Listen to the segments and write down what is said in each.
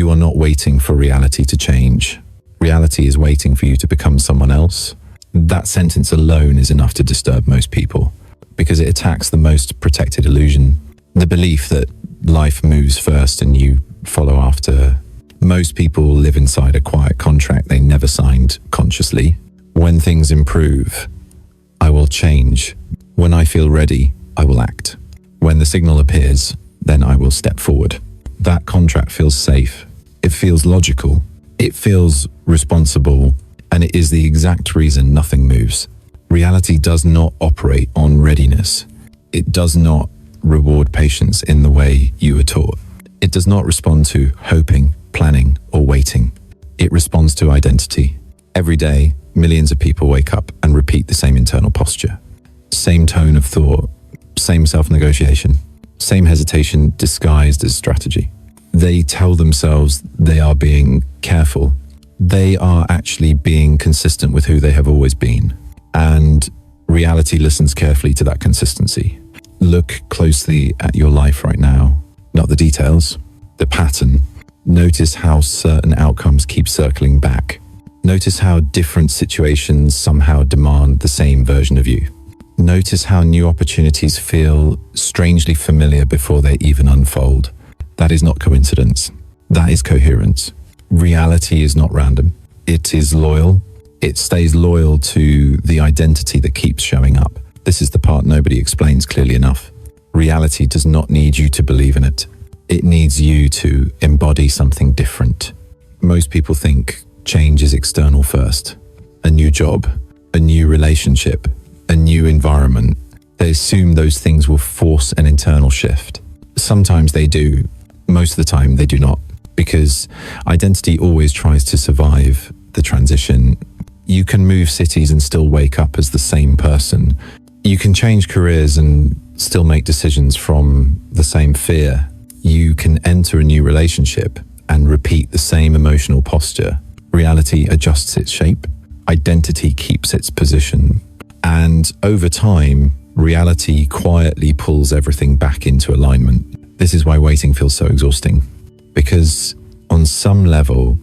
You are not waiting for reality to change. Reality is waiting for you to become someone else. That sentence alone is enough to disturb most people because it attacks the most protected illusion, the belief that life moves first and you follow after. Most people live inside a quiet contract they never signed consciously. When things improve, I will change. When I feel ready, I will act. When the signal appears, then I will step forward. That contract feels safe. It feels logical. It feels responsible. And it is the exact reason nothing moves. Reality does not operate on readiness. It does not reward patience in the way you were taught. It does not respond to hoping, planning, or waiting. It responds to identity. Every day, millions of people wake up and repeat the same internal posture. Same tone of thought, same self-negotiation, same hesitation disguised as strategy. They tell themselves they are being careful. They are actually being consistent with who they have always been. And reality listens carefully to that consistency. Look closely at your life right now, not the details, the pattern. Notice how certain outcomes keep circling back. Notice how different situations somehow demand the same version of you. Notice how new opportunities feel strangely familiar before they even unfold. That is not coincidence. That is coherence. Reality is not random. It is loyal. It stays loyal to the identity that keeps showing up. This is the part nobody explains clearly enough. Reality does not need you to believe in it. It needs you to embody something different. Most people think change is external first. A new job, a new relationship, a new environment. They assume those things will force an internal shift. Sometimes they do. Most of the time they do not. Because identity always tries to survive the transition. You can move cities and still wake up as the same person. You can change careers and still make decisions from the same fear. You can enter a new relationship and repeat the same emotional posture. Reality adjusts its shape. Identity keeps its position. And over time, reality quietly pulls everything back into alignment. This is why waiting feels so exhausting. Because on some level,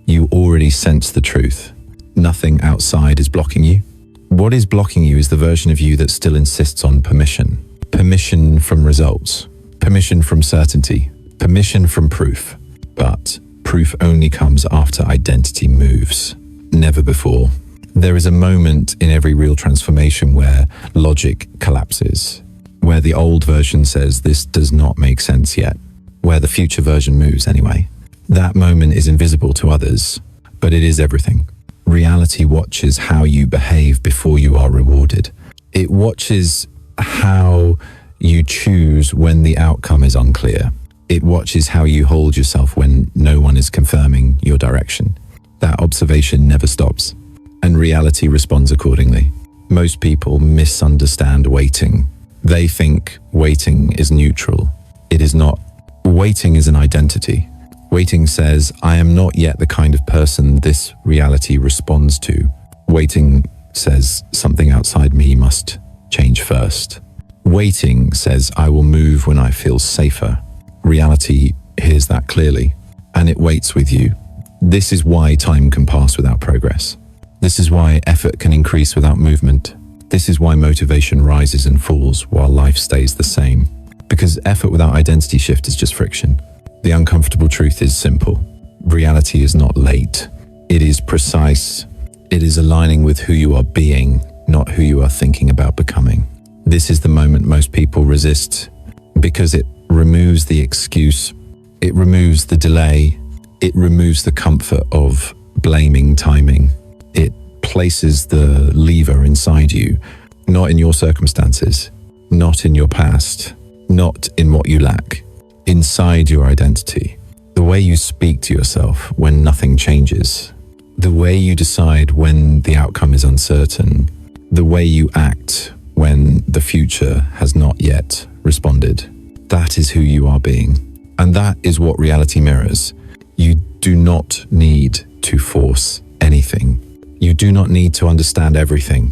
you already sense the truth. Nothing outside is blocking you. What is blocking you is the version of you that still insists on permission. Permission from results. Permission from certainty. Permission from proof. But proof only comes after identity moves. Never before. There is a moment in every real transformation where logic collapses. Where the old version says this does not make sense yet. Where the future version moves anyway. That moment is invisible to others, but it is everything. Reality watches how you behave before you are rewarded. It watches how you choose when the outcome is unclear. It watches how you hold yourself when no one is confirming your direction. That observation never stops, and reality responds accordingly. Most people misunderstand waiting. They think waiting is neutral. It is not. Waiting is an identity. Waiting says, I am not yet the kind of person this reality responds to. Waiting says, something outside me must change first. Waiting says, I will move when I feel safer. Reality hears that clearly, and it waits with you. This is why time can pass without progress. This is why effort can increase without movement. This is why motivation rises and falls while life stays the same. Because effort without identity shift is just friction. The uncomfortable truth is simple. Reality is not late. It is precise. It is aligning with who you are being, not who you are thinking about becoming. This is the moment most people resist because it removes the excuse. It removes the delay. It removes the comfort of blaming timing. It places the lever inside you, not in your circumstances, not in your past, not in what you lack. Inside your identity, the way you speak to yourself when nothing changes, the way you decide when the outcome is uncertain, the way you act when the future has not yet responded. That is who you are being. And that is what reality mirrors. You do not need to force anything. You do not need to understand everything.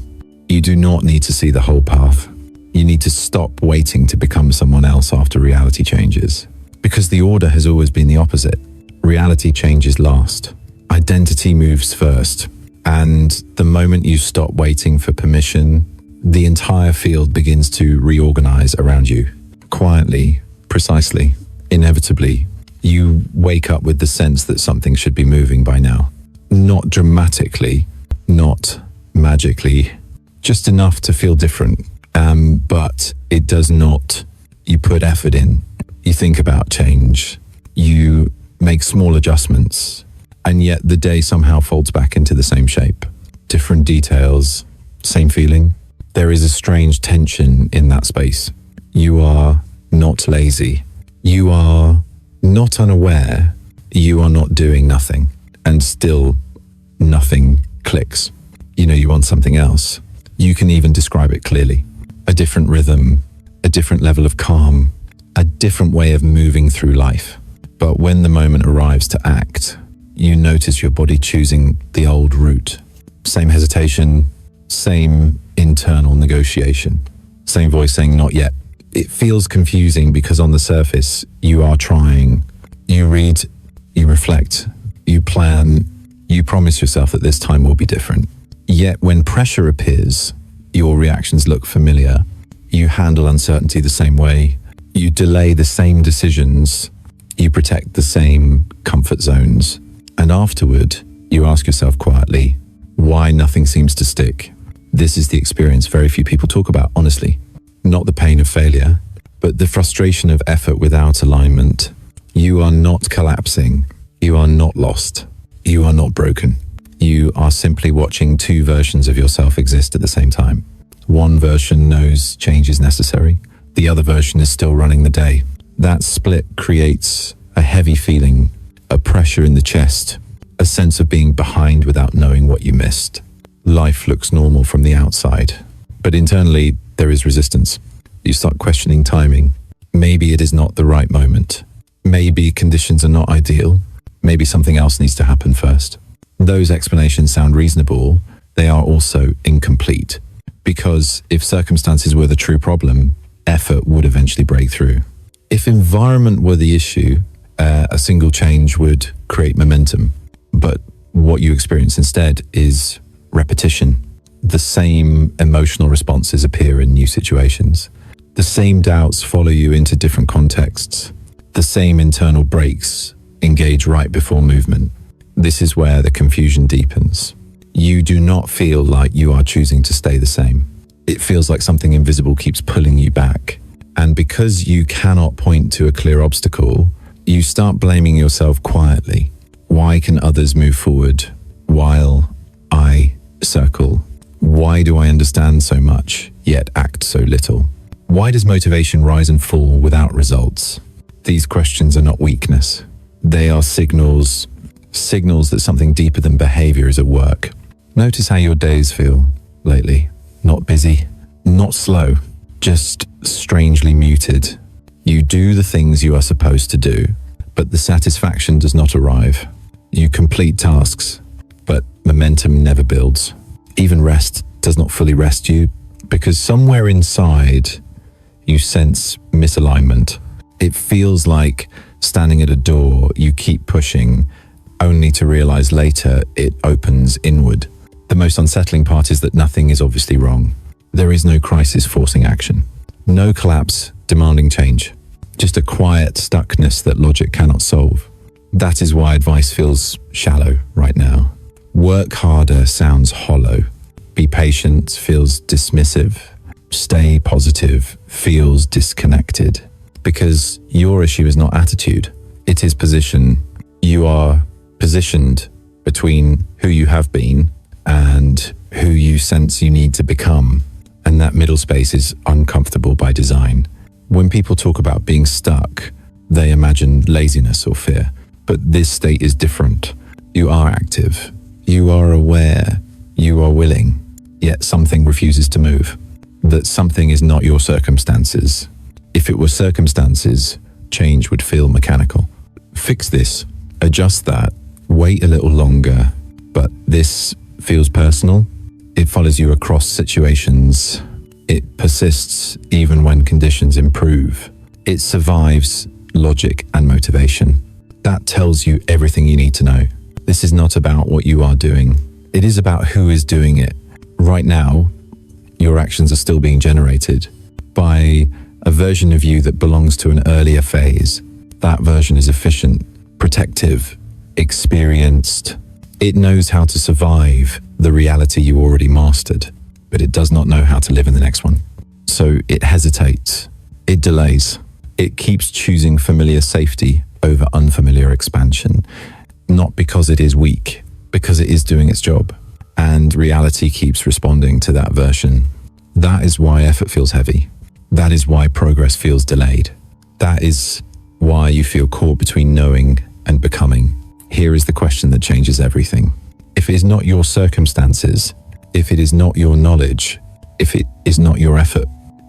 You do not need to see the whole path. You need to stop waiting to become someone else after reality changes. Because the order has always been the opposite. Reality changes last. Identity moves first. And the moment you stop waiting for permission, the entire field begins to reorganize around you. Quietly, precisely, inevitably, you wake up with the sense that something should be moving by now. Not dramatically, not magically, just enough to feel different. But it does not. You put effort in. You think about change. You make small adjustments. And yet the day somehow folds back into the same shape. Different details, same feeling. There is a strange tension in that space. You are not lazy. You are not unaware. You are not doing nothing. And still, nothing clicks. You know you want something else. You can even describe it clearly. A different rhythm, a different level of calm, a different way of moving through life. But when the moment arrives to act, you notice your body choosing the old route. Same hesitation, same internal negotiation, same voice saying not yet. It feels confusing because on the surface, you are trying. You read, you reflect, you plan, you promise yourself that this time will be different. Yet when pressure appears, your reactions look familiar. You handle uncertainty the same way. You delay the same decisions. You protect the same comfort zones. And afterward, you ask yourself quietly, why nothing seems to stick? This is the experience very few people talk about, honestly. Not the pain of failure, but the frustration of effort without alignment. You are not collapsing. You are not lost. You are not broken. You are simply watching two versions of yourself exist at the same time. One version knows change is necessary. The other version is still running the day. That split creates a heavy feeling, a pressure in the chest, a sense of being behind without knowing what you missed. Life looks normal from the outside, but internally there is resistance. You start questioning timing. Maybe it is not the right moment. Maybe conditions are not ideal. Maybe something else needs to happen first. Those explanations sound reasonable. They are also incomplete, because if circumstances were the true problem, effort would eventually break through. If environment were the issue, a single change would create momentum. But what you experience instead is repetition. The same emotional responses appear in new situations. The same doubts follow you into different contexts. The same internal breaks engage right before movement. This is where the confusion deepens. You do not feel like you are choosing to stay the same. It feels like something invisible keeps pulling you back. And because you cannot point to a clear obstacle, you start blaming yourself quietly. Why can others move forward while I circle? Why do I understand so much, yet act so little? Why does motivation rise and fall without results? These questions are not weakness. They are signals that something deeper than behavior is at work. Notice how your days feel lately. Not busy, not slow, just strangely muted. You do the things you are supposed to do, but the satisfaction does not arrive. You complete tasks, but momentum never builds. Even rest does not fully rest you, because somewhere inside you sense misalignment. It feels like standing at a door you keep pushing, only to realize later it opens inward. The most unsettling part is that nothing is obviously wrong. There is no crisis forcing action. No collapse demanding change. Just a quiet stuckness that logic cannot solve. That is why advice feels shallow right now. Work harder sounds hollow. Be patient feels dismissive. Stay positive feels disconnected. Because your issue is not attitude, it is position. You are positioned between who you have been and who you sense you need to become. And that middle space is uncomfortable by design. When people talk about being stuck, they imagine laziness or fear. But this state is different. You are active. You are aware. You are willing. Yet something refuses to move. That something is not your circumstances. If it were circumstances, change would feel mechanical. Fix this. Adjust that. Wait a little longer. But this feels personal. It follows you across situations. It persists even when conditions improve. It survives logic and motivation. That tells you everything you need to know. This is not about what you are doing. It is about who is doing it. Right now, your actions are still being generated by a version of you that belongs to an earlier phase. That version is efficient, protective, experienced. It knows how to survive the reality you already mastered, but it does not know how to live in the next one. So it hesitates, it delays, it keeps choosing familiar safety over unfamiliar expansion, not because it is weak, because it is doing its job. And reality keeps responding to that version. That is why effort feels heavy. That is why progress feels delayed. That is why you feel caught between knowing and becoming. Here is the question that changes everything. If it is not your circumstances, if it is not your knowledge, if it is not your effort,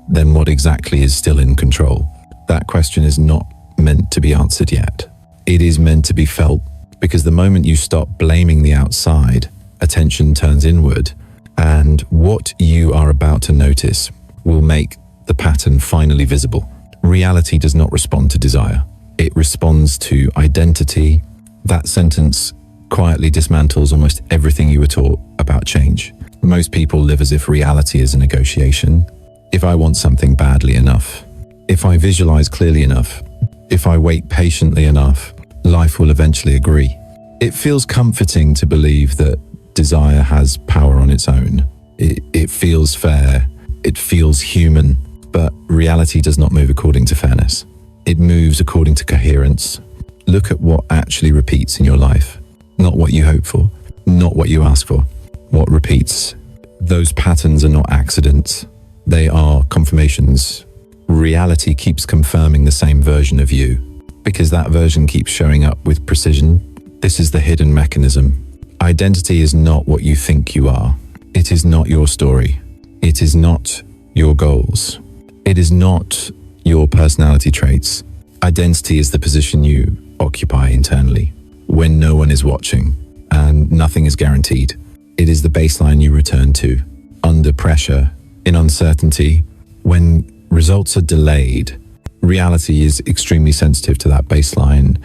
then what exactly is still in control? That question is not meant to be answered yet. It is meant to be felt, because the moment you stop blaming the outside, attention turns inward, and what you are about to notice will make the pattern finally visible. Reality does not respond to desire. It responds to identity. That sentence quietly dismantles almost everything you were taught about change. Most people live as if reality is a negotiation. If I want something badly enough, if I visualize clearly enough, if I wait patiently enough, life will eventually agree. It feels comforting to believe that desire has power on its own. It feels fair. It feels human. But reality does not move according to fairness. It moves according to coherence. Look at what actually repeats in your life. Not what you hope for, not what you ask for. What repeats. Those patterns are not accidents. They are confirmations. Reality keeps confirming the same version of you, because that version keeps showing up with precision. This is the hidden mechanism. Identity is not what you think you are. It is not your story. It is not your goals. It is not your personality traits. Identity is the position you occupy internally when no one is watching and nothing is guaranteed. It is the baseline you return to under pressure, in uncertainty. When results are delayed, reality is extremely sensitive to that baseline.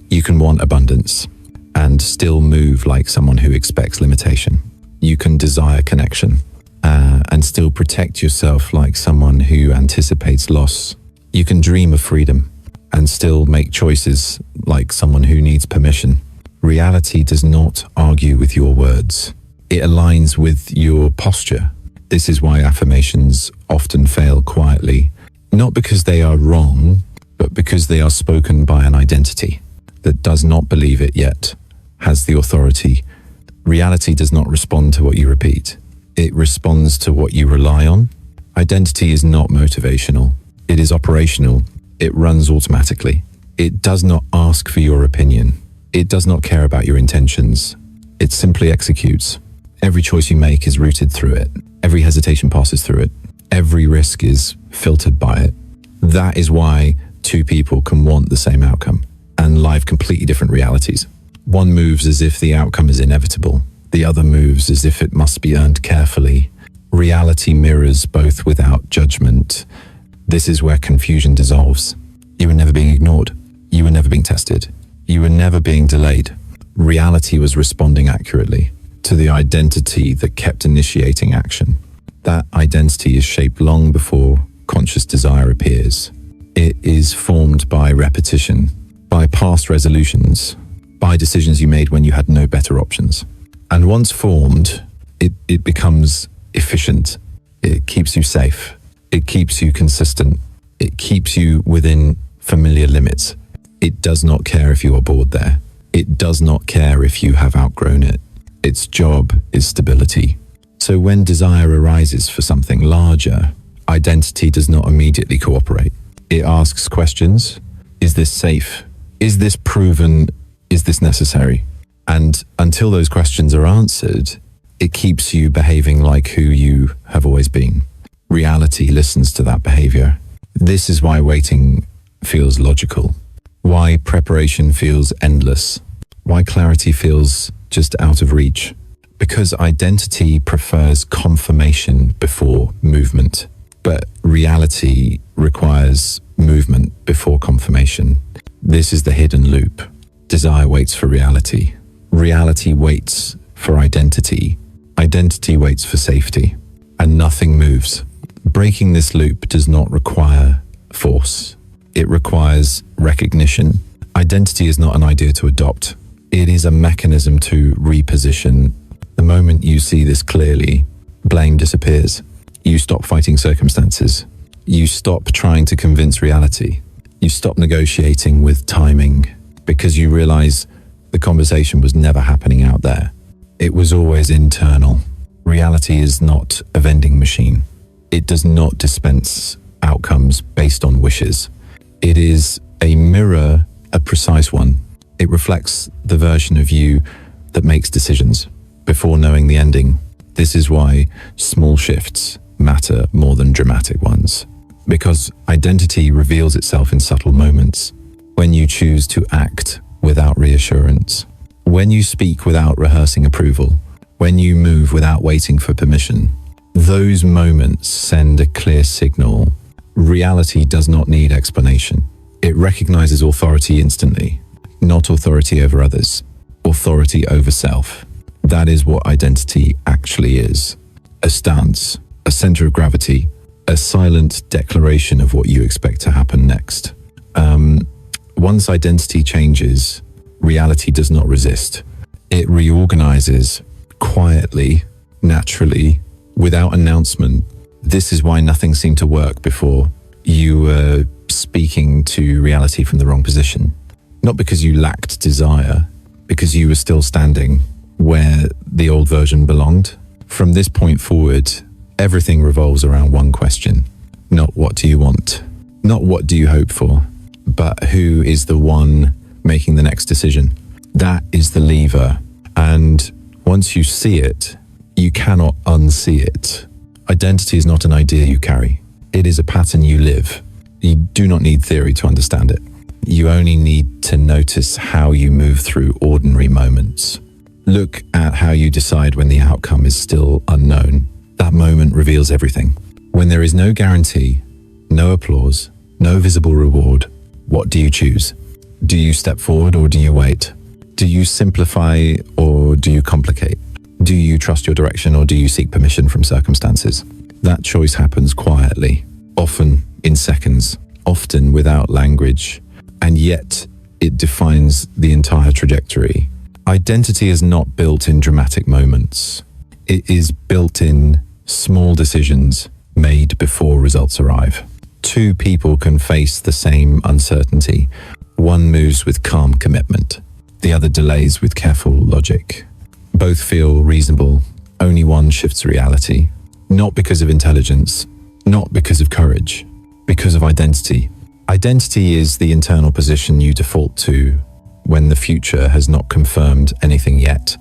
You can want abundance and still move like someone who expects limitation. You can desire connection and still protect yourself like someone who anticipates loss. You can dream of freedom and still make choices like someone who needs permission. Reality does not argue with your words. It aligns with your posture. This is why affirmations often fail quietly, not because they are wrong, but because they are spoken by an identity that does not believe it yet has the authority. Reality does not respond to what you repeat. It responds to what you rely on. Identity is not motivational. It is operational. It runs automatically. It does not ask for your opinion. It does not care about your intentions. It simply executes. Every choice you make is rooted through it. Every hesitation passes through it. Every risk is filtered by it. That is why two people can want the same outcome and live completely different realities. One moves as if the outcome is inevitable. The other moves as if it must be earned carefully. Reality mirrors both without judgment. This is where confusion dissolves. You were never being ignored. You were never being tested. You were never being delayed. Reality was responding accurately to the identity that kept initiating action. That identity is shaped long before conscious desire appears. It is formed by repetition, by past resolutions, by decisions you made when you had no better options. And once formed, it becomes efficient. It keeps you safe. It keeps you consistent. It keeps you within familiar limits. It does not care if you are bored there. It does not care if you have outgrown it. Its job is stability. So when desire arises for something larger, identity does not immediately cooperate. It asks questions. Is this safe? Is this proven? Is this necessary? And until those questions are answered, it keeps you behaving like who you have always been. Reality listens to that behavior. This is why waiting feels logical, why preparation feels endless, why clarity feels just out of reach. Because identity prefers confirmation before movement, but reality requires movement before confirmation. This is the hidden loop. Desire waits for reality. Reality waits for identity. Identity waits for safety. And nothing moves. Breaking this loop does not require force. It requires recognition. Identity is not an idea to adopt. It is a mechanism to reposition. The moment you see this clearly, blame disappears. You stop fighting circumstances. You stop trying to convince reality. You stop negotiating with timing because you realize the conversation was never happening out there. It was always internal. Reality is not a vending machine. It does not dispense outcomes based on wishes. It is a mirror, a precise one. It reflects the version of you that makes decisions before knowing the ending. This is why small shifts matter more than dramatic ones. Because identity reveals itself in subtle moments. When you choose to act without reassurance. When you speak without rehearsing approval. When you move without waiting for permission. Those moments send a clear signal. Reality does not need explanation. It recognizes authority instantly. Not authority over others. Authority over self. That is what identity actually is. A stance, a center of gravity, a silent declaration of what you expect to happen next. Once identity changes, reality does not resist. It reorganizes quietly, naturally, without announcement. This is why nothing seemed to work before. You were speaking to reality from the wrong position. Not because you lacked desire, because you were still standing where the old version belonged. From this point forward, everything revolves around one question. Not what do you want? Not what do you hope for? But who is the one making the next decision? That is the lever. And once you see it, you cannot unsee it. Identity is not an idea you carry. It is a pattern you live. You do not need theory to understand it. You only need to notice how you move through ordinary moments. Look at how you decide when the outcome is still unknown. That moment reveals everything. When there is no guarantee, no applause, no visible reward, what do you choose? Do you step forward or do you wait? Do you simplify or do you complicate? Do you trust your direction or do you seek permission from circumstances? That choice happens quietly, often in seconds, often without language, and yet it defines the entire trajectory. Identity is not built in dramatic moments. It is built in small decisions made before results arrive. Two people can face the same uncertainty. One moves with calm commitment. The other delays with careful logic. Both feel reasonable. Only one shifts reality. Not because of intelligence, not because of courage, because of identity. Identity is the internal position you default to when the future has not confirmed anything yet.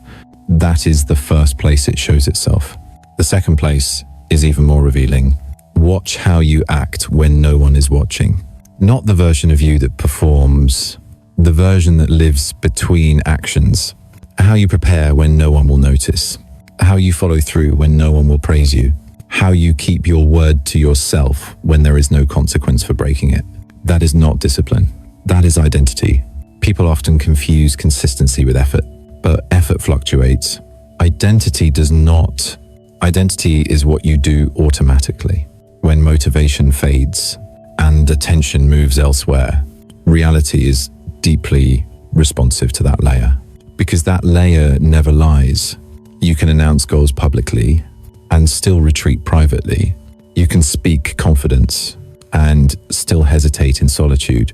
That is the first place it shows itself. The second place is even more revealing. Watch how you act when no one is watching. Not the version of you that performs, the version that lives between actions. How you prepare when no one will notice. How you follow through when no one will praise you. How you keep your word to yourself when there is no consequence for breaking it. That is not discipline. That is identity. People often confuse consistency with effort, but effort fluctuates. Identity does not. Identity is what you do automatically. When motivation fades and attention moves elsewhere, reality is deeply responsive to that layer. Because that layer never lies. You can announce goals publicly and still retreat privately. You can speak confidence and still hesitate in solitude.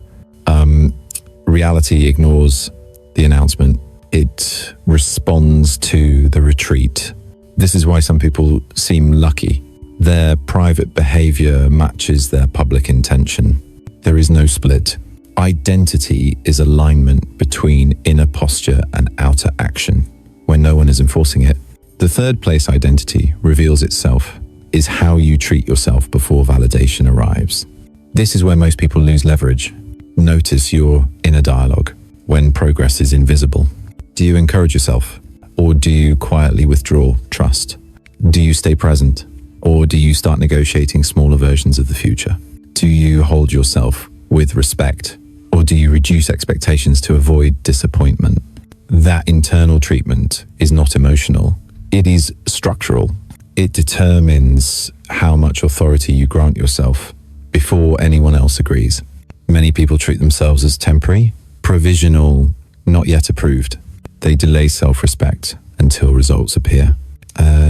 Reality ignores the announcement. It responds to the retreat. This is why some people seem lucky. Their private behavior matches their public intention. There is no split. Identity is alignment between inner posture and outer action when no one is enforcing it. The third place identity reveals itself is how you treat yourself before validation arrives. This is where most people lose leverage. Notice your inner dialogue when progress is invisible. Do you encourage yourself, or do you quietly withdraw trust? Do you stay present, or do you start negotiating smaller versions of the future? Do you hold yourself with respect, Or do you reduce expectations to avoid disappointment? That internal treatment is not emotional. It is structural. It determines how much authority you grant yourself before anyone else agrees. Many people treat themselves as temporary, provisional, not yet approved. They delay self-respect until results appear.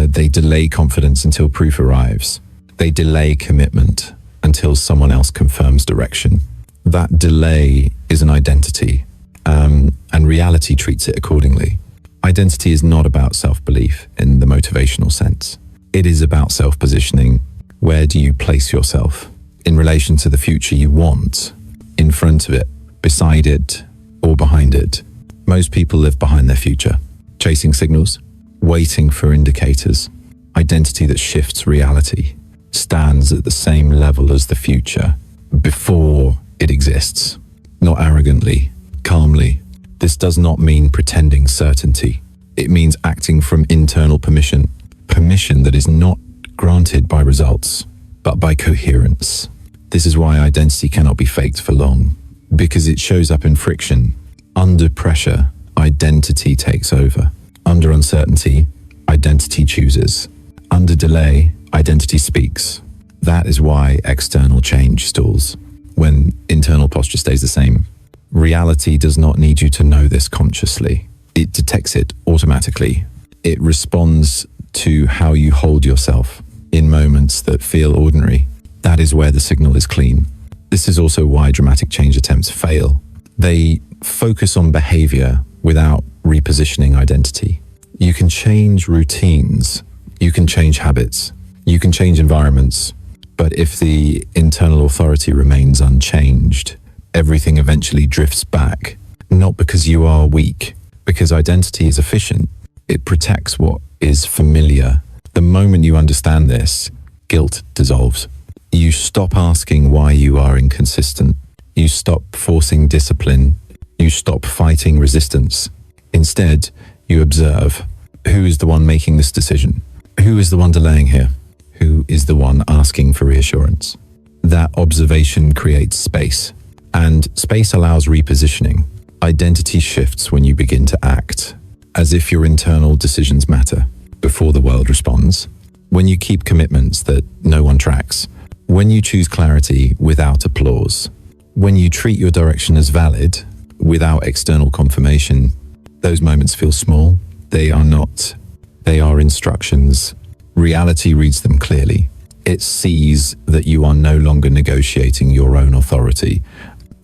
They delay confidence until proof arrives. They delay commitment until someone else confirms direction. That delay is an identity, and reality treats it accordingly. Identity is not about self-belief in the motivational sense. It is about self-positioning. Where do you place yourself in relation to the future you want? In front of it, beside it, or behind it? Most people live behind their future, chasing signals, waiting for indicators. Identity that shifts reality stands at the same level as the future before it exists, not arrogantly, calmly. This does not mean pretending certainty. It means acting from internal permission that is not granted by results, but by coherence. This is why identity cannot be faked for long, because it shows up in friction. Under pressure, identity takes over. Under uncertainty, identity chooses. Under delay, identity speaks. That is why external change stalls when internal posture stays the same. Reality does not need you to know this consciously. It detects it automatically. It responds to how you hold yourself in moments that feel ordinary. That is where the signal is clean. This is also why dramatic change attempts fail. They focus on behavior without repositioning identity. You can change routines, you can change habits, you can change environments, but if the internal authority remains unchanged, everything eventually drifts back, not because you are weak, because identity is efficient. It protects what is familiar. The moment you understand this, guilt dissolves. You stop asking why you are inconsistent. You stop forcing discipline. You stop fighting resistance. Instead, you observe, who is the one making this decision? Who is the one delaying here? Who is the one asking for reassurance? That observation creates space, and space allows repositioning. Identity shifts when you begin to act, as if your internal decisions matter before the world responds. When you keep commitments that no one tracks. When you choose clarity without applause. When you treat your direction as valid without external confirmation. Those moments feel small. They are not. They are instructions. Reality reads them clearly. It sees that you are no longer negotiating your own authority,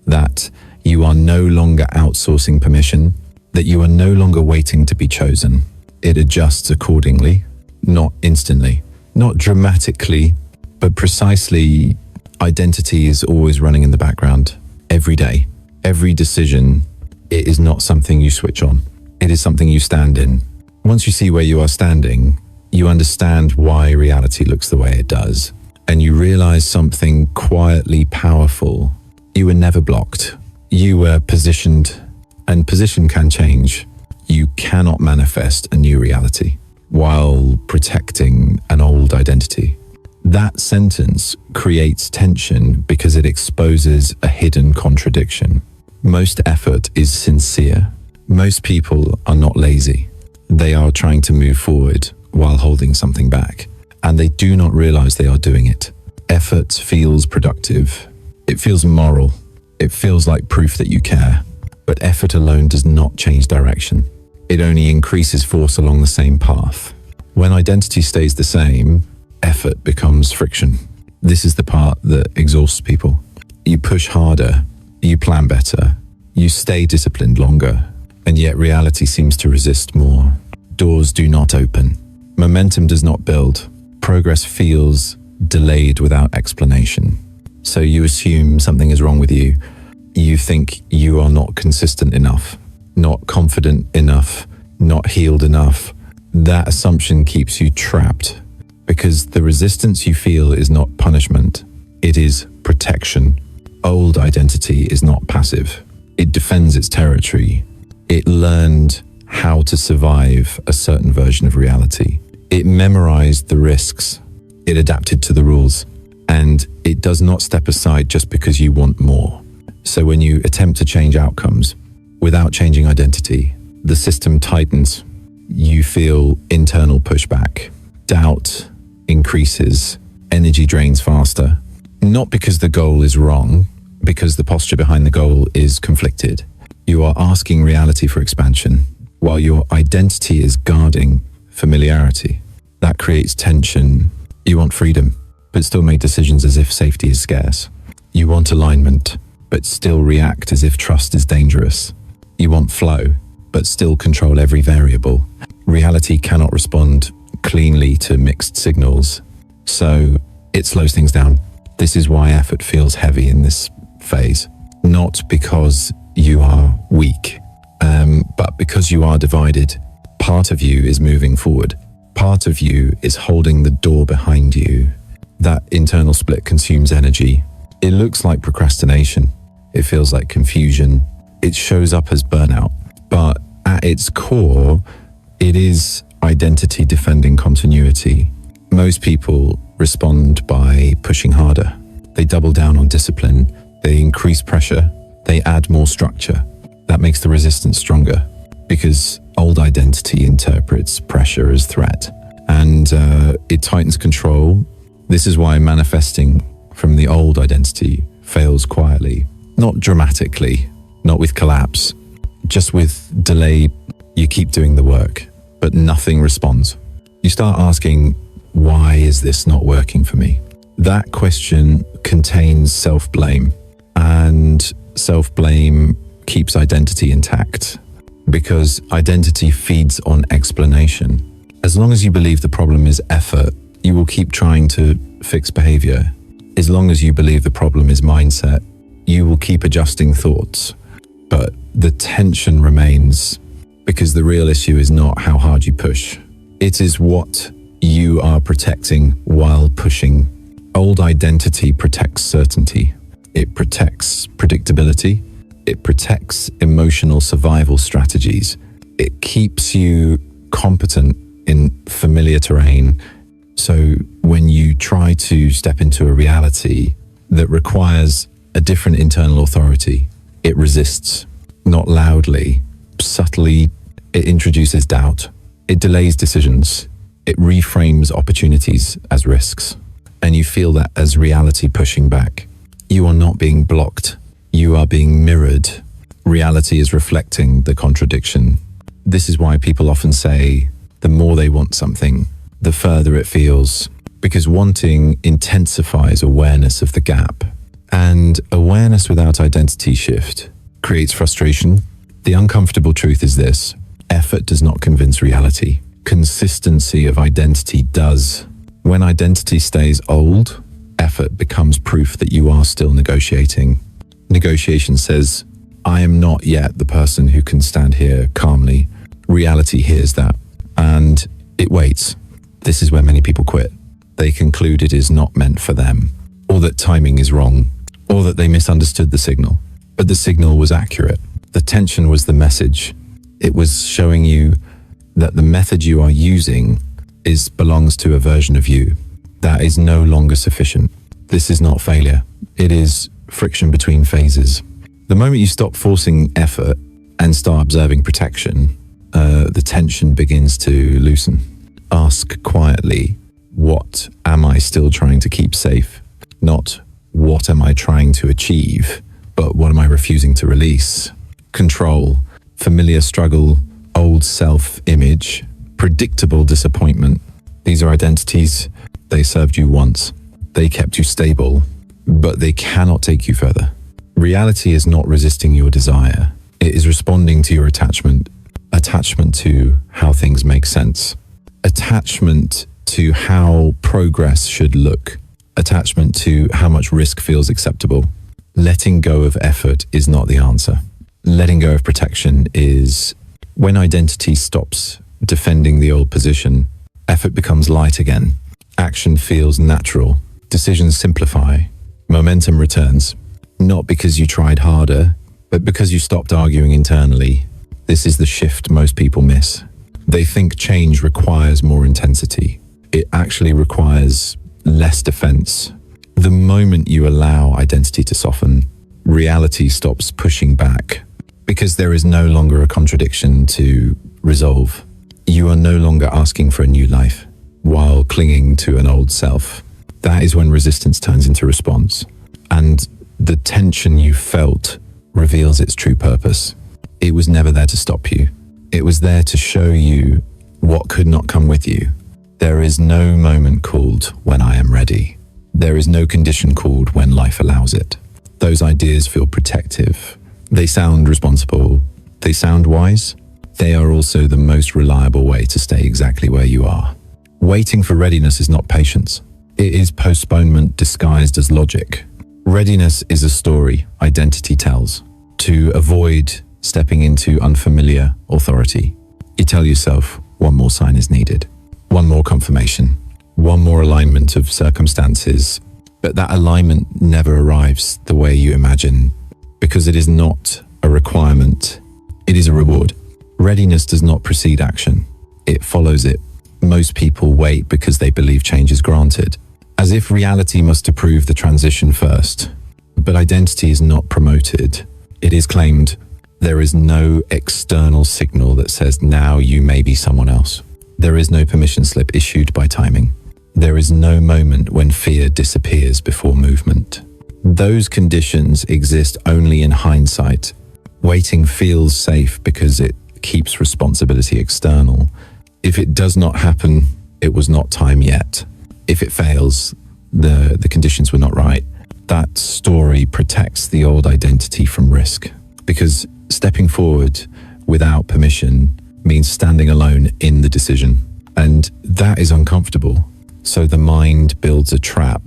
that you are no longer outsourcing permission, that you are no longer waiting to be chosen. It adjusts accordingly, not instantly, not dramatically, but precisely. Identity is always running in the background, every day, every decision. It is not something you switch on. It is something you stand in. Once you see where you are standing, you understand why reality looks the way it does, and you realize something quietly powerful. You were never blocked. You were positioned, and position can change. You cannot manifest a new reality while protecting an old identity. That sentence creates tension because it exposes a hidden contradiction. Most effort is sincere. Most people are not lazy. They are trying to move forward while holding something back, and they do not realize they are doing it. Effort feels productive. It feels moral. It feels like proof that you care. But effort alone does not change direction. It only increases force along the same path. When identity stays the same, effort becomes friction. This is the part that exhausts people. You push harder, you plan better, you stay disciplined longer, and yet reality seems to resist more. Doors do not open. Momentum does not build. Progress feels delayed without explanation. So you assume something is wrong with you. You think you are not consistent enough, not confident enough, not healed enough. That assumption keeps you trapped because the resistance you feel is not punishment. It is protection. Old identity is not passive. It defends its territory. It learned how to survive a certain version of reality. It memorized the risks. It adapted to the rules. And it does not step aside just because you want more. So when you attempt to change outcomes without changing identity, the system tightens. You feel internal pushback. Doubt increases. Energy drains faster. Not because the goal is wrong, because the posture behind the goal is conflicted. You are asking reality for expansion, while your identity is guarding familiarity. That creates tension. You want freedom, but still make decisions as if safety is scarce. You want alignment, but still react as if trust is dangerous. You want flow, but still control every variable. Reality cannot respond cleanly to mixed signals, so it slows things down. This is why effort feels heavy in this phase. Not because you are weak, but because you are divided. Part of you is moving forward. Part of you is holding the door behind you. That internal split consumes energy. It looks like procrastination. It feels like confusion. It shows up as burnout. But at its core, it is identity defending continuity. Most people respond by pushing harder. They double down on discipline. They increase pressure. They add more structure. That makes the resistance stronger because old identity interprets pressure as threat, and it tightens control. This is why manifesting from the old identity fails quietly, not dramatically, not with collapse, just with delay. You keep doing the work, but nothing responds. You start asking, why is this not working for me? That question contains self-blame, and self-blame keeps identity intact because identity feeds on explanation. As long as you believe the problem is effort, you will keep trying to fix behavior. As long as you believe the problem is mindset, you will keep adjusting thoughts. But the tension remains because the real issue is not how hard you push. It is what you are protecting while pushing. Old identity protects certainty. It protects predictability. It protects emotional survival strategies. It keeps you competent in familiar terrain. So when you try to step into a reality that requires a different internal authority, it resists, not loudly, subtly. It introduces doubt. It delays decisions. It reframes opportunities as risks. And you feel that as reality pushing back. You are not being blocked. You are being mirrored. Reality is reflecting the contradiction. This is why people often say the more they want something, the further it feels, because wanting intensifies awareness of the gap. And awareness without identity shift creates frustration. The uncomfortable truth is this: effort does not convince reality. Consistency of identity does. When identity stays old, effort becomes proof that you are still negotiating. Negotiation says, I am not yet the person who can stand here calmly. Reality hears that, and it waits. This is where many people quit. They conclude it is not meant for them, or that timing is wrong, or that they misunderstood the signal. But the signal was accurate. The tension was the message. It was showing you that the method you are using belongs to a version of you that is no longer sufficient. This is not failure. It is friction between phases. The moment you stop forcing effort and start observing protection, the tension begins to loosen. Ask quietly, what am I still trying to keep safe? Not what am I trying to achieve, but what am I refusing to release? Control, familiar struggle, old self-image, predictable disappointment. These are identities. They served you once. They kept you stable, but they cannot take you further. Reality is not resisting your desire. It is responding to your attachment. Attachment to how things make sense. Attachment to how progress should look. Attachment to how much risk feels acceptable. Letting go of effort is not the answer. Letting go of protection is when identity stops defending the old position. Effort becomes light again. Action feels natural. Decisions simplify. Momentum returns. Not because you tried harder, but because you stopped arguing internally. This is the shift most people miss. They think change requires more intensity. It actually requires less defense. The moment you allow identity to soften, reality stops pushing back because there is no longer a contradiction to resolve. You are no longer asking for a new life while clinging to an old self. That is when resistance turns into response, and the tension you felt reveals its true purpose. It was never there to stop you. It was there to show you what could not come with you. There is no moment called when I am ready. There is no condition called when life allows it. Those ideas feel protective. They sound responsible. They sound wise. They are also the most reliable way to stay exactly where you are. Waiting for readiness is not patience. It is postponement disguised as logic. Readiness is a story identity tells. To avoid stepping into unfamiliar authority, you tell yourself one more sign is needed, one more confirmation, one more alignment of circumstances. But that alignment never arrives the way you imagine, because it is not a requirement, it is a reward. Readiness does not precede action, it follows it. Most people wait because they believe change is granted, as if reality must approve the transition first. But identity is not promoted, it is claimed. There is no external signal that says now you may be someone else. There is no permission slip issued by timing. There is no moment when fear disappears before movement. Those conditions exist only in hindsight. Waiting feels safe because it keeps responsibility external. If it does not happen, it was not time yet. If it fails, the conditions were not right. That story protects the old identity from risk, because stepping forward without permission means standing alone in the decision. And that is uncomfortable. So the mind builds a trap.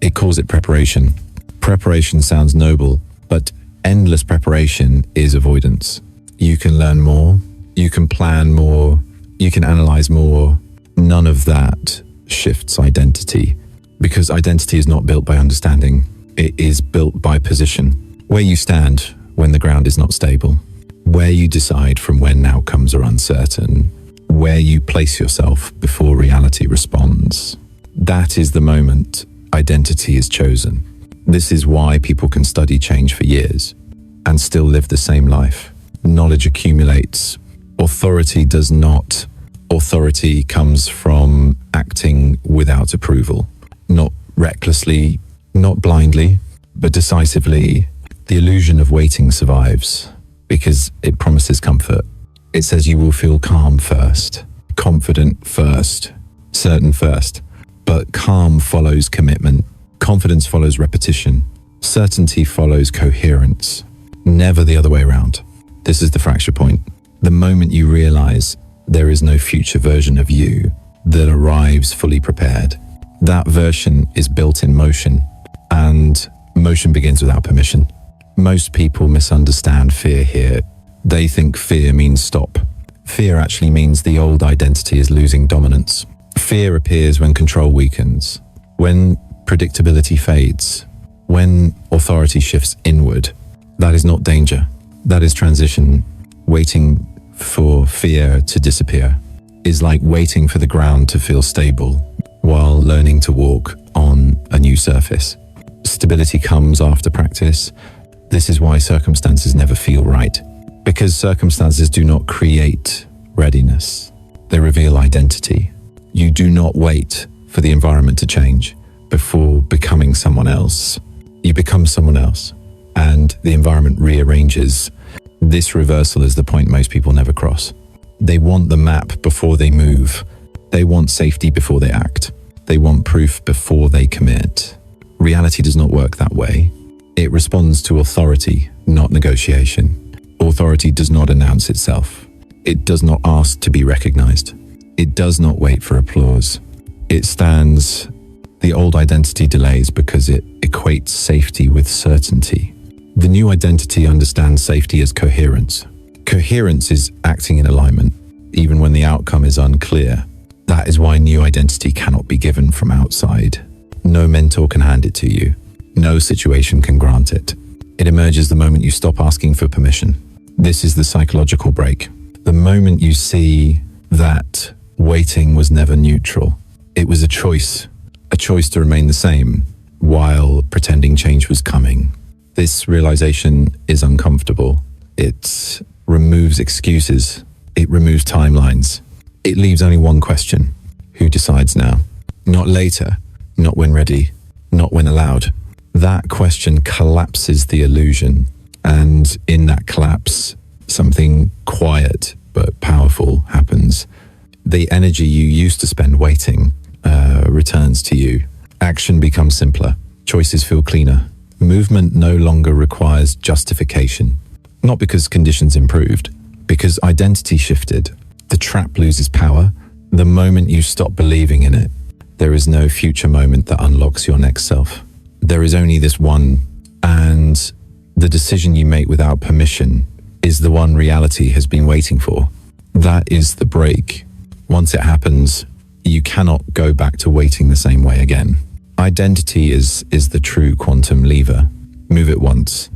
It calls it preparation. Preparation sounds noble, but endless preparation is avoidance. You can learn more, you can plan more, you can analyze more. None of that shifts identity, because identity is not built by understanding. It is built by position. Where you stand when the ground is not stable, where you decide from when outcomes are uncertain, where you place yourself before reality responds. That is the moment identity is chosen. This is why people can study change for years and still live the same life. Knowledge accumulates. Authority does not. Authority comes from acting without approval, not recklessly, not blindly, but decisively. The illusion of waiting survives because it promises comfort. It says you will feel calm first, confident first, certain first. But calm follows commitment. Confidence follows repetition. Certainty follows coherence. Never the other way around. This is the fracture point. The moment you realize there is no future version of you that arrives fully prepared, that version is built in motion, and motion begins without permission. Most people misunderstand fear here. They think fear means stop. Fear actually means the old identity is losing dominance. Fear appears when control weakens, when predictability fades, when authority shifts inward. That is not danger. That is transition. Waiting for fear to disappear is like waiting for the ground to feel stable while learning to walk on a new surface. Stability comes after practice. This is why circumstances never feel right, because circumstances do not create readiness. They reveal identity. You do not wait for the environment to change before becoming someone else. You become someone else, and the environment rearranges. This reversal is the point most people never cross. They want the map before they move. They want safety before they act. They want proof before they commit. Reality does not work that way. It responds to authority, not negotiation. Authority does not announce itself. It does not ask to be recognized. It does not wait for applause. It stands. The old identity delays because it equates safety with certainty. The new identity understands safety as coherence. Coherence is acting in alignment, even when the outcome is unclear. That is why new identity cannot be given from outside. No mentor can hand it to you. No situation can grant it. It emerges the moment you stop asking for permission. This is the psychological break. The moment you see that waiting was never neutral. It was a choice to remain the same while pretending change was coming. This realization is uncomfortable. It removes excuses. It removes timelines. It leaves only one question. Who decides now? Not later, not when ready, not when allowed. That question collapses the illusion. And in that collapse, something quiet but powerful happens. The energy you used to spend waiting returns to you. Action becomes simpler. Choices feel cleaner. Movement no longer requires justification. Not because conditions improved, because identity shifted. The trap loses power. The moment you stop believing in it, there is no future moment that unlocks your next self. There is only this one, and the decision you make without permission is the one reality has been waiting for. That is the break. Once it happens, you cannot go back to waiting the same way again. Identity is the true quantum lever. Move it once,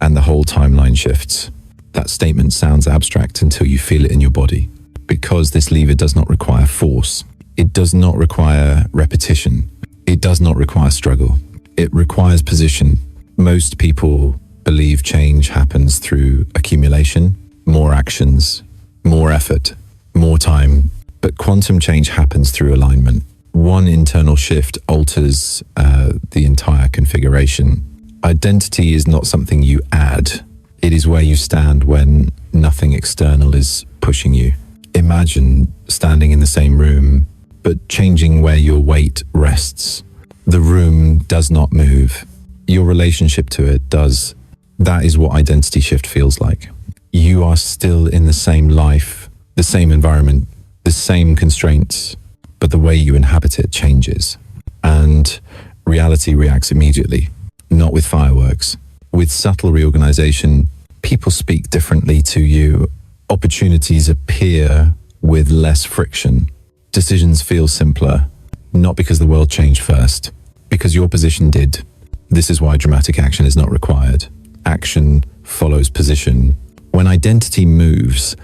and the whole timeline shifts. That statement sounds abstract until you feel it in your body. Because this lever does not require force. It does not require repetition. It does not require struggle. It requires position. Most people believe change happens through accumulation, more actions, more effort, more time. But quantum change happens through alignment. One internal shift alters the entire configuration. Identity is not something you add. It is where you stand when nothing external is pushing you. Imagine standing in the same room, but changing where your weight rests. The room does not move. Your relationship to it does. That is what identity shift feels like. You are still in the same life, the same environment, the same constraints, but the way you inhabit it changes. And reality reacts immediately, not with fireworks. With subtle reorganization, people speak differently to you. Opportunities appear with less friction. Decisions feel simpler, not because the world changed first, because your position did. This is why dramatic action is not required. Action follows position. When identity moves,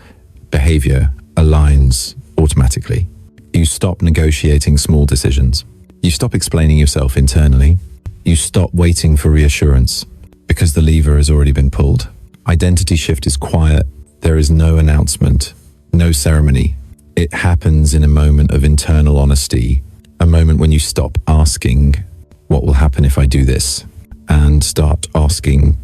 behavior aligns automatically. You stop negotiating small decisions. You stop explaining yourself internally. You stop waiting for reassurance because the lever has already been pulled. Identity shift is quiet. There is no announcement, no ceremony. It happens in a moment of internal honesty, a moment when you stop asking, what will happen if I do this? And start asking,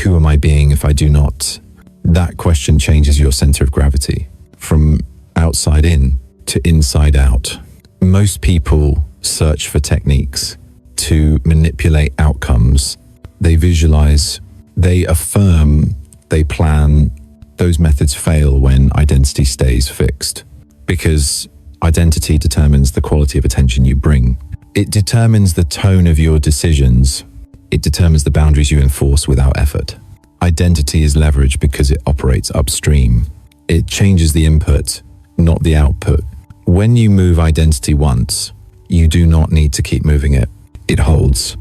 who am I being if I do not? That question changes your center of gravity from outside in to inside out. Most people search for techniques to manipulate outcomes. They visualize, they affirm, they plan. Those methods fail when identity stays fixed, because identity determines the quality of attention you bring. It determines the tone of your decisions. It determines the boundaries you enforce without effort. Identity is leverage because it operates upstream. It changes the input, not the output. When you move identity once, you do not need to keep moving it. It holds,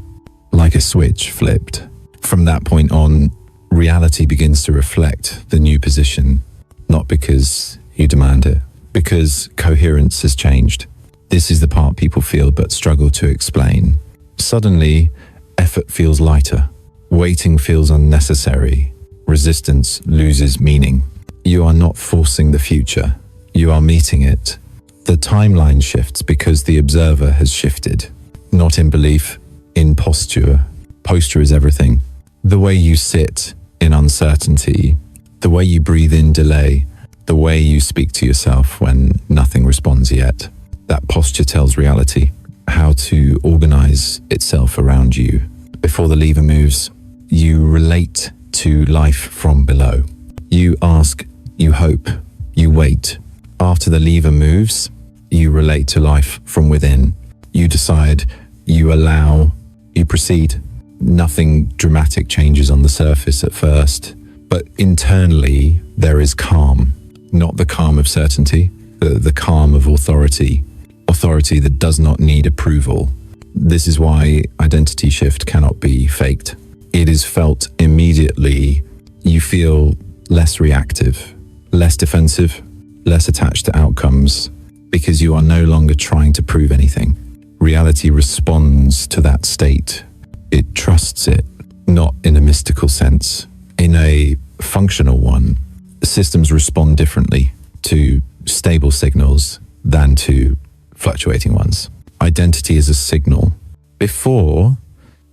like a switch flipped. From that point on, reality begins to reflect the new position, not because you demand it, because coherence has changed. This is the part people feel but struggle to explain. Suddenly, effort feels lighter. Waiting feels unnecessary. Resistance loses meaning. You are not forcing the future. You are meeting it. The timeline shifts because the observer has shifted. Not in belief, in posture. Posture is everything. The way you sit in uncertainty, the way you breathe in delay, the way you speak to yourself when nothing responds yet. That posture tells reality how to organize itself around you. Before the lever moves, you relate to life from below. You ask, you hope, you wait. After the lever moves, you relate to life from within. You decide, you allow, you proceed. Nothing dramatic changes on the surface at first, but internally there is calm. Not the calm of certainty, the calm of authority. Authority that does not need approval. This is why identity shift cannot be faked. It is felt immediately. You feel less reactive, less defensive, less attached to outcomes, because you are no longer trying to prove anything. Reality responds to that state. It trusts it, not in a mystical sense. In a functional one, systems respond differently to stable signals than to fluctuating ones. Identity is a signal. Before,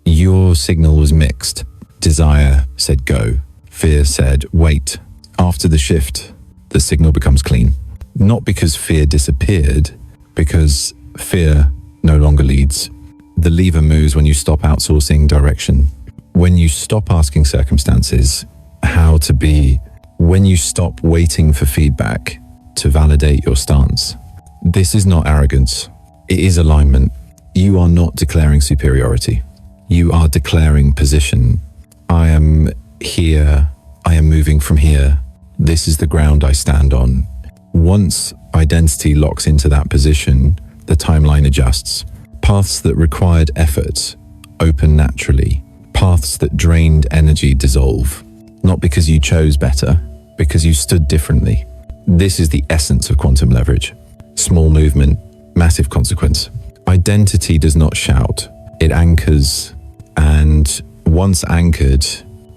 your signal was mixed. Desire said go. Fear said wait. After the shift, the signal becomes clean. Not because fear disappeared, because fear no longer leads. The lever moves when you stop outsourcing direction. When you stop asking circumstances how to be. When you stop waiting for feedback to validate your stance. This is not arrogance. It is alignment. You are not declaring superiority. You are declaring position. I am here. I am moving from here. This is the ground I stand on. Once identity locks into that position, the timeline adjusts. Paths that required effort open naturally. Paths that drained energy dissolve. Not because you chose better, because you stood differently. This is the essence of quantum leverage. Small movement, massive consequence. Identity does not shout. It anchors, and once anchored,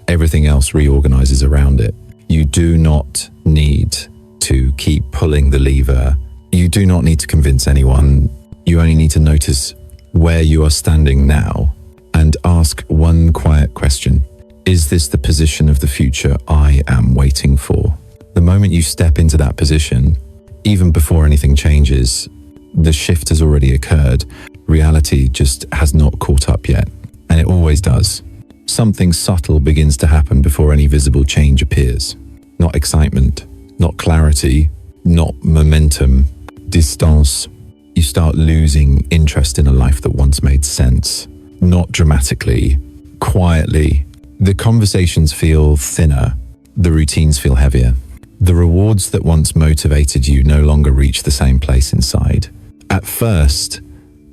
everything else reorganizes around it. You do not need to keep pulling the lever. You do not need to convince anyone. You only need to notice where you are standing now and ask one quiet question. Is this the position of the future I am waiting for? The moment you step into that position, even before anything changes, the shift has already occurred. Reality just has not caught up yet, and it always does. Something subtle begins to happen before any visible change appears. Not excitement, not clarity, not momentum, distance. You start losing interest in a life that once made sense. Not dramatically, quietly. The conversations feel thinner, the routines feel heavier. The rewards that once motivated you no longer reach the same place inside. At first,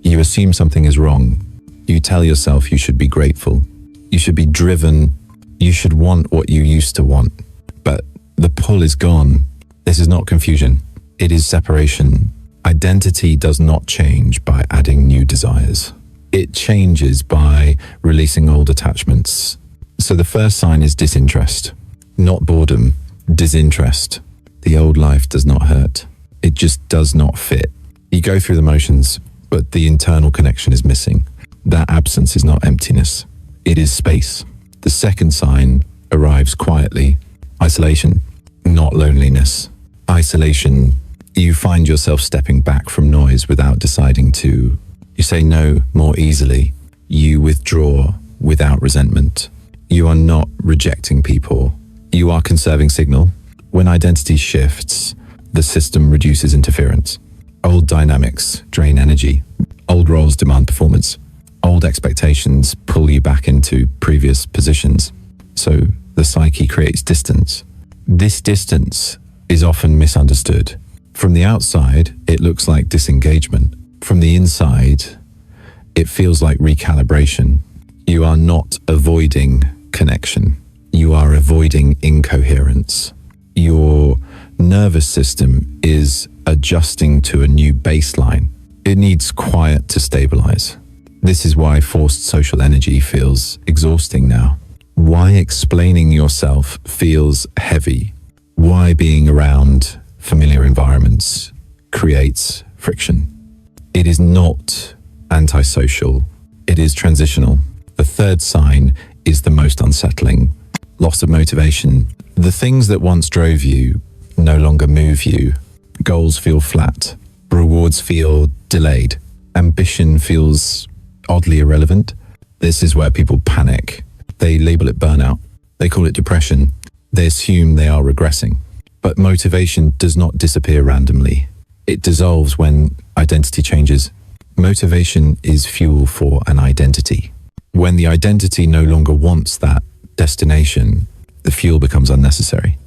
you assume something is wrong. You tell yourself you should be grateful. You should be driven. You should want what you used to want. But the pull is gone. This is not confusion. It is separation. Identity does not change by adding new desires. It changes by releasing old attachments. So the first sign is disinterest, not boredom, disinterest. The old life does not hurt. It just does not fit. You go through the motions, but the internal connection is missing. That absence is not emptiness. It is space. The second sign arrives quietly. Isolation, not loneliness. Isolation, you find yourself stepping back from noise without deciding to. You say no more easily. You withdraw without resentment. You are not rejecting people. You are conserving signal. When identity shifts, the system reduces interference. Old dynamics drain energy. Old roles demand performance. Old expectations pull you back into previous positions. So the psyche creates distance. This distance is often misunderstood. From the outside, it looks like disengagement. From the inside, it feels like recalibration. You are not avoiding connection. You are avoiding incoherence. Your nervous system is adjusting to a new baseline. It needs quiet to stabilize. This is why forced social energy feels exhausting now. Why explaining yourself feels heavy. Why being around familiar environments creates friction. It is not antisocial. It is transitional. The third sign is the most unsettling. Loss of motivation. The things that once drove you no longer move you. Goals feel flat. Rewards feel delayed. Ambition feels oddly irrelevant. This is where people panic. They label it burnout. They call it depression. They assume they are regressing. But motivation does not disappear randomly. It dissolves when identity changes. Motivation is fuel for an identity. When the identity no longer wants that destination, the fuel becomes unnecessary.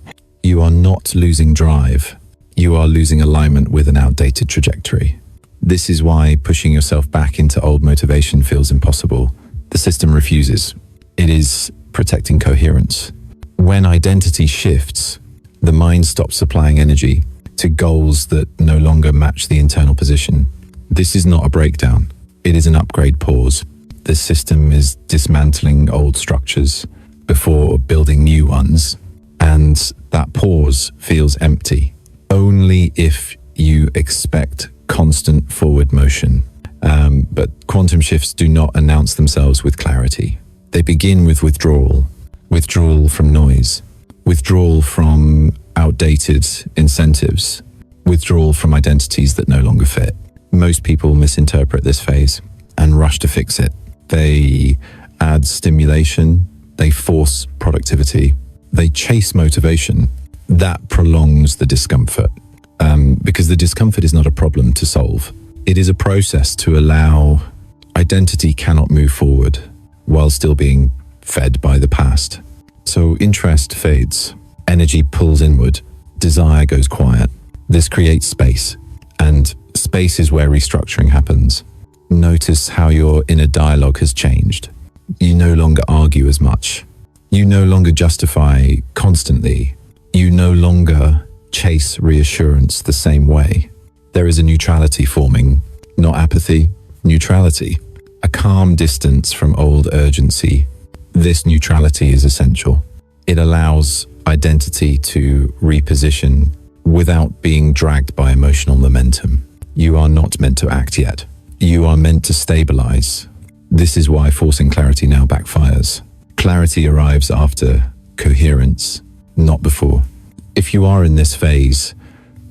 You are not losing drive. You are losing alignment with an outdated trajectory. This is why pushing yourself back into old motivation feels impossible. The system refuses. It is protecting coherence. When identity shifts, the mind stops supplying energy to goals that no longer match the internal position. This is not a breakdown. It is an upgrade pause. the system is dismantling old structures before building new ones, and that pause feels empty only if you expect constant forward motion. But quantum shifts do not announce themselves with clarity. They begin with withdrawal from noise, withdrawal from outdated incentives, withdrawal from identities that no longer fit. Most people misinterpret this phase and rush to fix it. They add stimulation, they force productivity, they chase motivation. That prolongs the discomfort, because the discomfort is not a problem to solve. It is a process to allow identity cannot move forward while still being fed by the past. So interest fades, energy pulls inward, desire goes quiet. This creates space, and space is where restructuring happens. Notice how your inner dialogue has changed. You no longer argue as much. You no longer justify constantly. You no longer chase reassurance the same way. There is a neutrality forming, not apathy, neutrality. A calm distance from old urgency. This neutrality is essential. It allows identity to reposition without being dragged by emotional momentum. You are not meant to act yet. You are meant to stabilize. This is why forcing clarity now backfires. Clarity arrives after coherence, not before. If you are in this phase,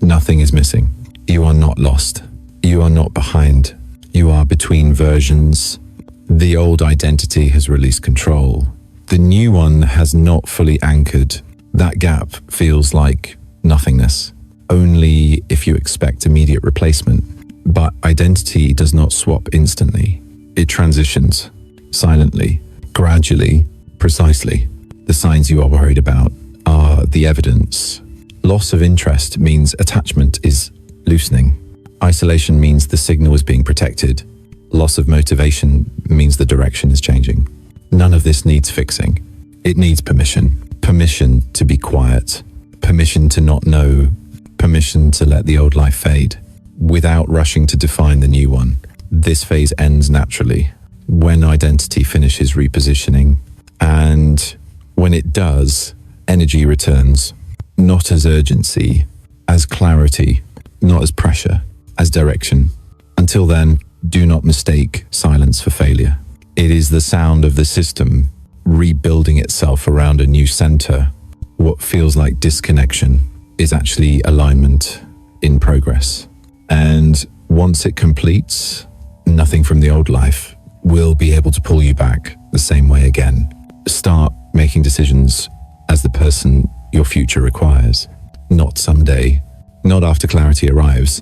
nothing is missing. You are not lost. You are not behind. You are between versions. The old identity has released control. The new one has not fully anchored. That gap feels like nothingness, only if you expect immediate replacement. But identity does not swap instantly. It transitions, silently, gradually, precisely. The signs you are worried about are the evidence. Loss of interest means attachment is loosening. Isolation means the signal is being protected. Loss of motivation means the direction is changing. None of this needs fixing. It needs permission. Permission to be quiet. Permission to not know. Permission to let the old life fade without rushing to define the new one. This phase ends naturally when identity finishes repositioning, and when it does, energy returns, not as urgency, as clarity, not as pressure, as direction. Until then, do not mistake silence for failure. It is the sound of the system rebuilding itself around a new center. What feels like disconnection is actually alignment in progress. And once it completes, nothing from the old life will be able to pull you back the same way again. Start making decisions as the person your future requires. Not someday, not after clarity arrives.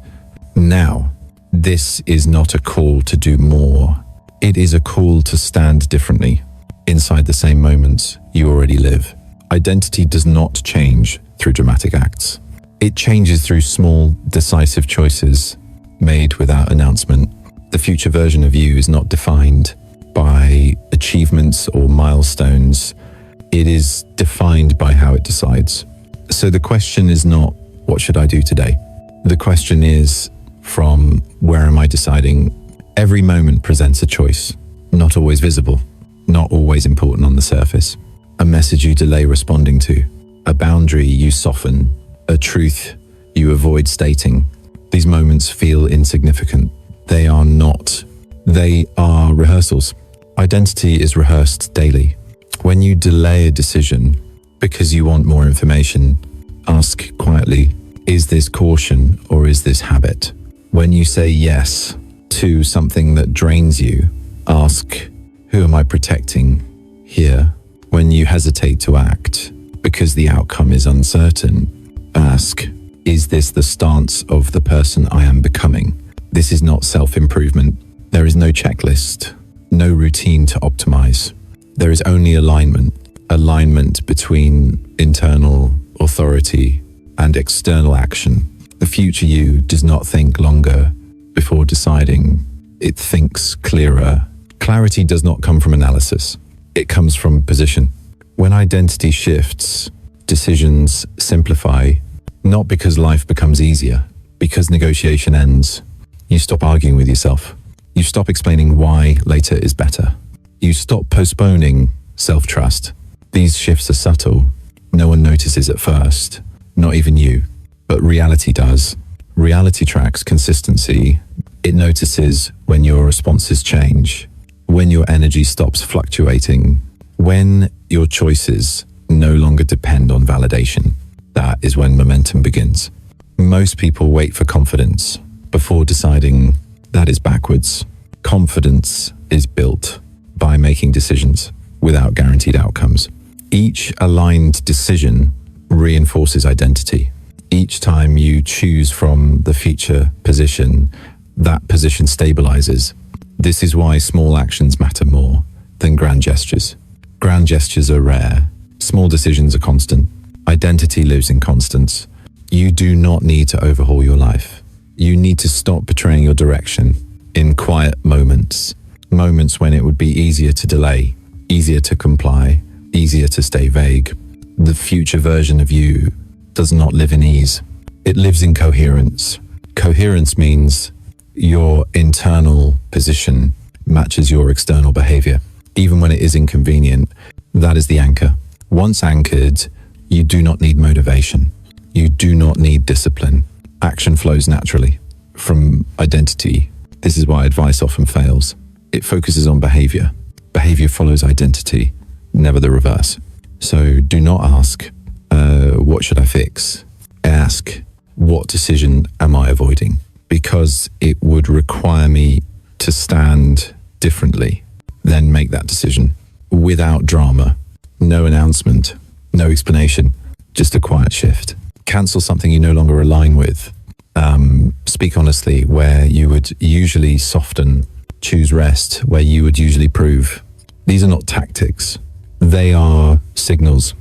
Now. This is not a call to do more. It is a call to stand differently inside the same moments you already live. Identity does not change through dramatic acts. It changes through small, decisive choices made without announcement. The future version of you is not defined by achievements or milestones. It is defined by how it decides. So the question is not, what should I do today? The question is, from where am I deciding? Every moment presents a choice, not always visible, not always important on the surface. A message you delay responding to, a boundary you soften, a truth you avoid stating. These moments feel insignificant. They are not. They are rehearsals. Identity is rehearsed daily. When you delay a decision because you want more information, ask quietly, is this caution or is this habit? When you say yes to something that drains you, ask, who am I protecting here? When you hesitate to act because the outcome is uncertain, ask, is this the stance of the person I am becoming? This is not self-improvement. There is no checklist, no routine to optimize. There is only alignment between internal authority and external action. The future you does not think longer before deciding. It thinks clearer. Clarity does not come from analysis. It comes from position. When identity shifts, decisions simplify, not because life becomes easier, because negotiation ends. You stop arguing with yourself. You stop explaining why later is better. You stop postponing self-trust. These shifts are subtle. No one notices at first, not even you, but reality does. Reality tracks consistency. It notices when your responses change, when your energy stops fluctuating, when your choices no longer depend on validation. That is when momentum begins. Most people wait for confidence before deciding. That is backwards. Confidence is built by making decisions without guaranteed outcomes. Each aligned decision reinforces identity. Each time you choose from the future position, that position stabilizes. This is why small actions matter more than grand gestures. Grand gestures are rare. Small decisions are constant. Identity lives in constants. You do not need to overhaul your life. You need to stop betraying your direction in quiet moments. Moments when it would be easier to delay, easier to comply, easier to stay vague. The future version of you does not live in ease. It lives in coherence. Coherence means your internal position matches your external behavior. Even when it is inconvenient, that is the anchor. Once anchored, you do not need motivation. You do not need discipline. Action flows naturally from identity. This is why advice often fails. It focuses on behavior. Behavior follows identity, never the reverse. So do not ask, what should I fix? Ask, what decision am I avoiding? Because it would require me to stand differently. Then make that decision without drama, no announcement, no explanation, just a quiet shift. Cancel something you no longer align with. Speak honestly where you would usually soften. Choose rest where you would usually prove. These are not tactics. They are signals.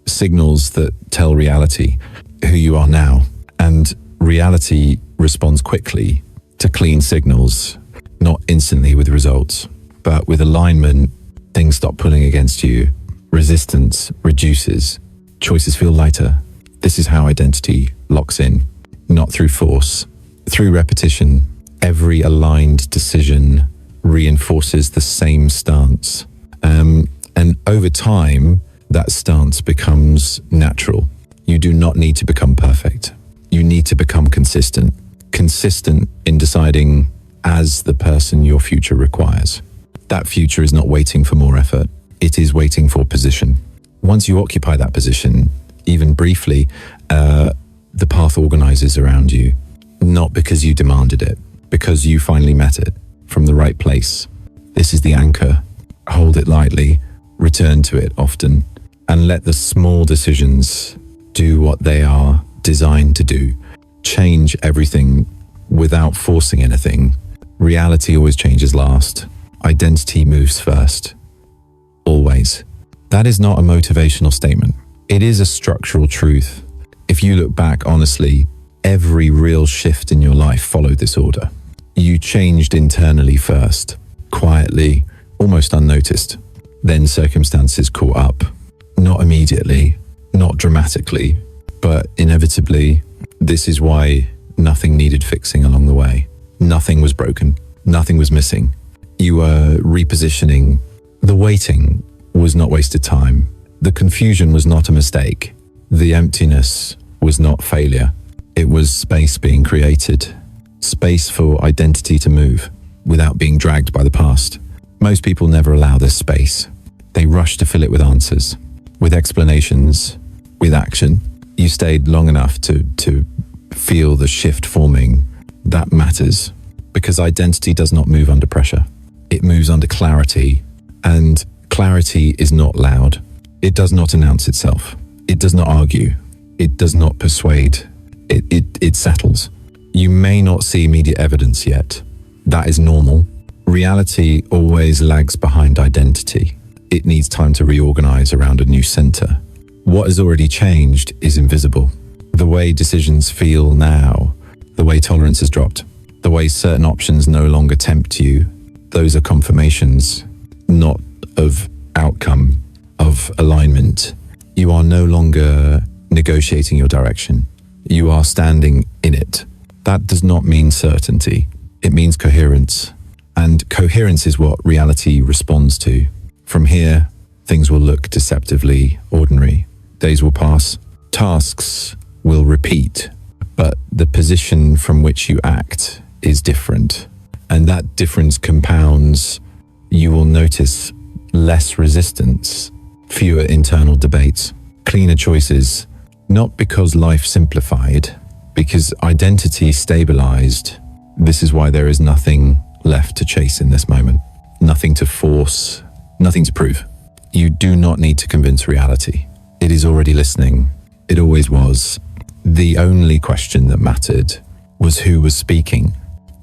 Signals that tell reality who you are now. And reality responds quickly to clean signals, not instantly with results. But with alignment, things stop pulling against you. Resistance reduces. Choices feel lighter. This is how identity locks in. Not through force, through repetition. Every aligned decision reinforces the same stance. And over time, that stance becomes natural. You do not need to become perfect. You need to become consistent. Consistent in deciding as the person your future requires. That future is not waiting for more effort. It is waiting for position. Once you occupy that position, even briefly, the path organizes around you, not because you demanded it, because you finally met it from the right place. This is the anchor. Hold it lightly, return to it often, and let the small decisions do what they are designed to do. Change everything without forcing anything. Reality always changes last. Identity moves first. Always. That is not a motivational statement. It is a structural truth. If you look back honestly, every real shift in your life followed this order. You changed internally first, quietly, almost unnoticed. Then circumstances caught up. Not immediately, not dramatically, but inevitably. This is why nothing needed fixing along the way. Nothing was broken. Nothing was missing. You were repositioning. The waiting was not wasted time. The confusion was not a mistake. The emptiness was not failure. It was space being created. Space for identity to move without being dragged by the past. Most people never allow this space. They rush to fill it with answers, with explanations, with action. You stayed long enough to feel the shift forming. That matters because identity does not move under pressure. It moves under clarity, and clarity is not loud. It does not announce itself. It does not argue. It does not persuade. It settles. You may not see immediate evidence yet. That is normal. Reality always lags behind identity. It needs time to reorganize around a new center. What has already changed is invisible. The way decisions feel now, the way tolerance has dropped, the way certain options no longer tempt you, those are confirmations, not of outcome, of alignment. You are no longer negotiating your direction. You are standing in it. That does not mean certainty. It means coherence. And coherence is what reality responds to. From here, things will look deceptively ordinary. Days will pass, tasks will repeat, but the position from which you act is different. And that difference compounds. You will notice less resistance, fewer internal debates, cleaner choices, not because life simplified, because identity stabilized. This is why there is nothing left to chase in this moment, nothing to force, nothing to prove. You do not need to convince reality. It is already listening. It always was. The only question that mattered was who was speaking.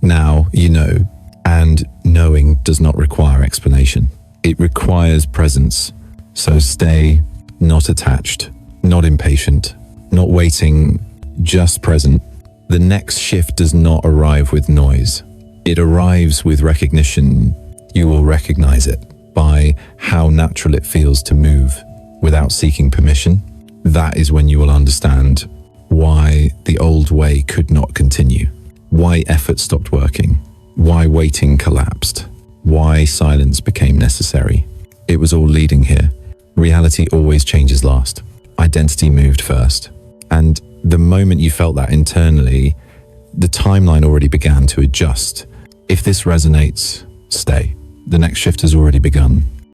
Now you know, and knowing does not require explanation. It requires presence. So stay not attached, not impatient, not waiting, just present. The next shift does not arrive with noise. It arrives with recognition. You will recognize it by how natural it feels to move without seeking permission. That is when you will understand why the old way could not continue, why effort stopped working, why waiting collapsed, why silence became necessary. It was all leading here. Reality always changes last. Identity moved first. And the moment you felt that internally, the timeline already began to adjust. If this resonates, stay. The next shift has already begun.